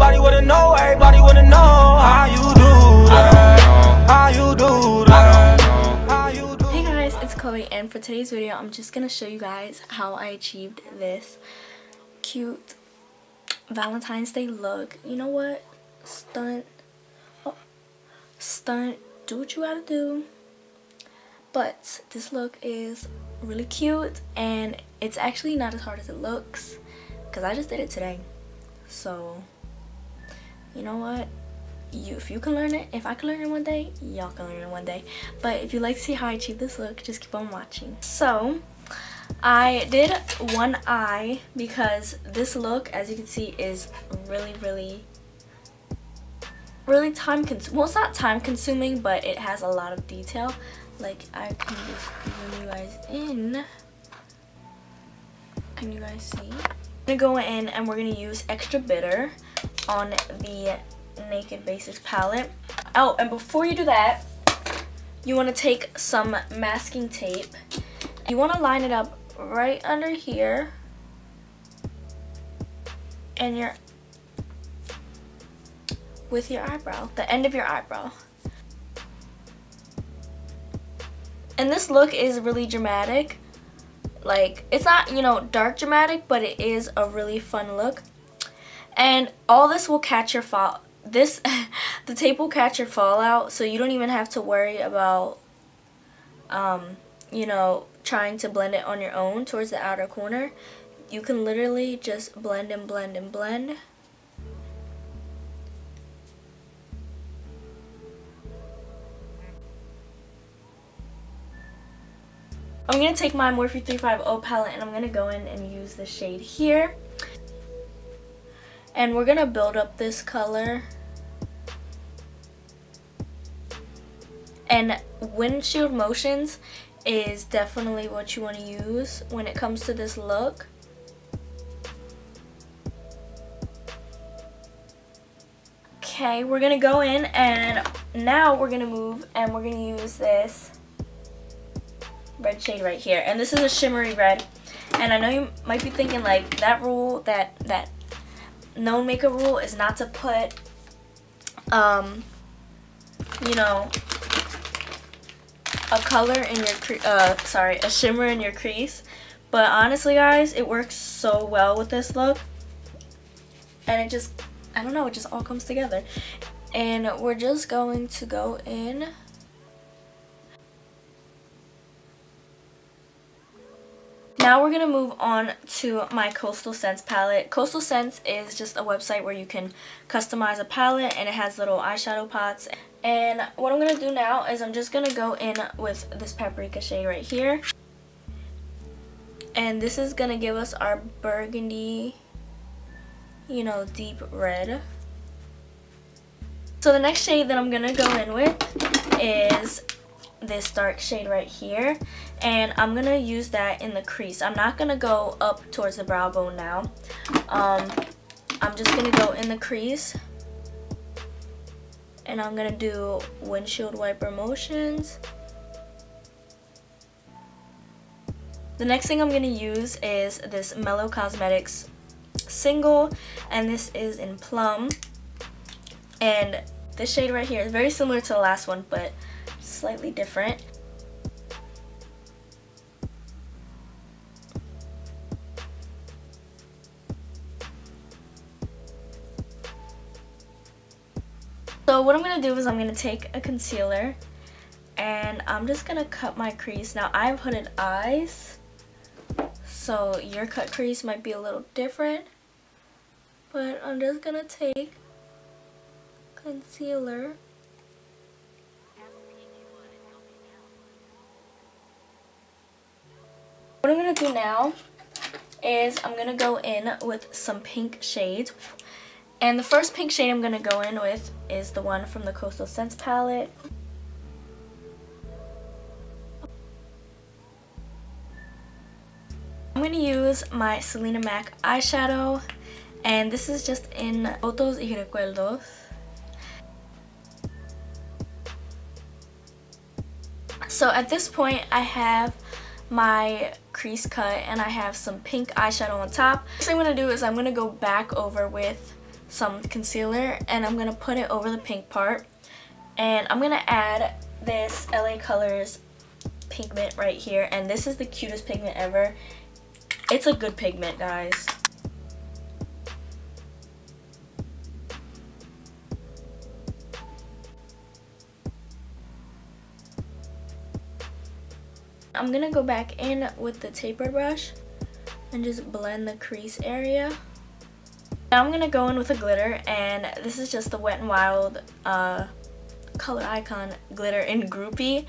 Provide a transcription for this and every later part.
everybody wanna know how you do that. How you do that. How you do that. Hey guys, it's Chloe, and for today's video I'm just gonna show you guys how I achieved this cute Valentine's Day look. You know what? Stunt, do what you gotta do. But this look is really cute, and it's actually not as hard as it looks because I just did it today. So you know what, if you can learn it, if I can learn it one day, y'all can learn it one day. But if you'd like to see how I achieve this look, just keep on watching. So I did one eye because this look, as you can see, is really time consuming. Well, it's not time consuming, but it has a lot of detail. Like, I can just zoom you guys in. Can you guys see? I'm gonna go in and we're gonna use Extra Bitter on the Naked Basics palette. Oh, and before you do that, you want to take some masking tape. You want to line it up right under here and with your eyebrow, the end of your eyebrow. And this look is really dramatic. Like, it's not, you know, dark dramatic, but it is a really fun look. And all this will catch your fall. The tape will catch your fallout, so you don't even have to worry about, you know, trying to blend it on your own towards the outer corner. You can literally just blend and blend and blend. I'm going to take my Morphe 350 palette and I'm going to go in and use the shade here. And we're going to build up this color. And windshield motions is definitely what you want to use when it comes to this look. Okay, we're going to go in and now we're going to move and we're going to use this red shade right here, and this is a shimmery red. And I know you might be thinking, like, that rule, that known makeup rule is not to put you know, a color in your a shimmer in your crease, but honestly guys, it works so well with this look, and it just, I don't know, it just all comes together. And we're just going to go in. Now we're going to move on to my Coastal Scents palette. Coastal Scents is just a website where you can customize a palette, and it has little eyeshadow pots. And what I'm going to do now is I'm just going to go in with this paprika shade right here. And this is going to give us our burgundy, you know, deep red. So the next shade that I'm going to go in with is this dark shade right here, and I'm gonna use that in the crease. I'm not gonna go up towards the brow bone now. I'm just gonna go in the crease, and I'm gonna do windshield wiper motions. The next thing I'm gonna use is this Mellow Cosmetics single, and this is in Plum. And this shade right here is very similar to the last one, but slightly different. So what I'm going to do is I'm going to take a concealer and I'm just going to cut my crease. Now I have hooded eyes, so your cut crease might be a little different, but I'm just going to take concealer . What I'm going to do now is I'm going to go in with some pink shades. And the first pink shade I'm going to go in with is the one from the Coastal Scents palette. I'm going to use my Selena MAC eyeshadow. And this is just in Fotos y Recuerdos. So at this point I have my crease cut and I have some pink eyeshadow on top. Next thing I'm going to do is I'm going to go back over with some concealer, and I'm going to put it over the pink part. And I'm going to add this LA Colors pigment right here, and this is the cutest pigment ever. It's a good pigment, guys. I'm gonna go back in with the tapered brush and just blend the crease area. Now I'm gonna go in with a glitter, and this is just the Wet n Wild Color Icon glitter in Groupie.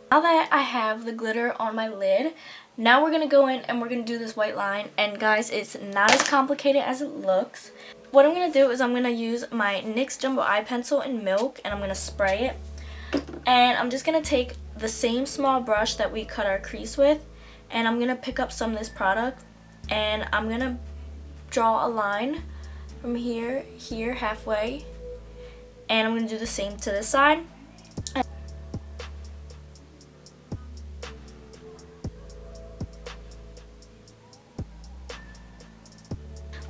Now that I have the glitter on my lid, now we're gonna go in and we're gonna do this white line. And guys, it's not as complicated as it looks. What I'm going to do is I'm going to use my NYX Jumbo Eye Pencil in Milk, and I'm going to spray it. And I'm just going to take the same small brush that we cut our crease with, and I'm going to pick up some of this product, and I'm going to draw a line from here, halfway, and I'm going to do the same to this side.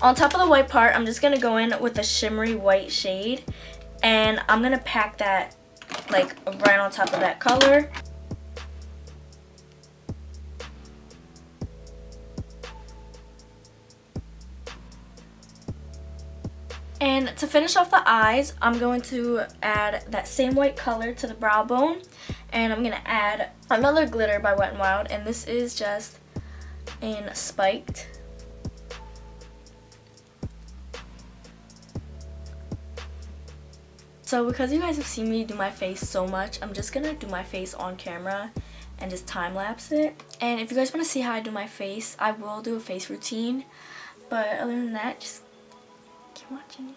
On top of the white part, I'm just going to go in with a shimmery white shade, and I'm going to pack that like right on top of that color. And to finish off the eyes, I'm going to add that same white color to the brow bone, and I'm going to add another glitter by Wet n Wild, and this is just in Spiked. So because you guys have seen me do my face so much, I'm just going to do my face on camera and just time lapse it. And if you guys want to see how I do my face, I will do a face routine. But other than that, just keep watching.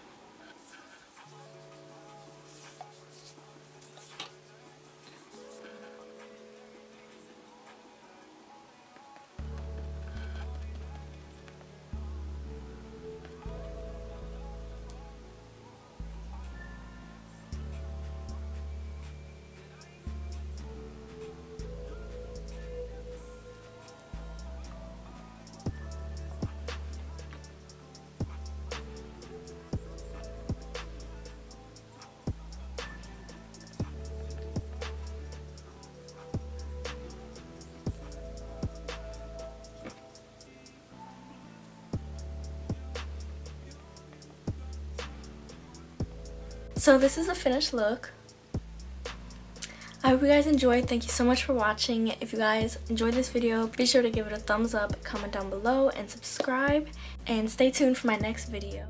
So this is the finished look. I hope you guys enjoyed. Thank you so much for watching. If you guys enjoyed this video, be sure to give it a thumbs up, comment down below, and subscribe. And stay tuned for my next video.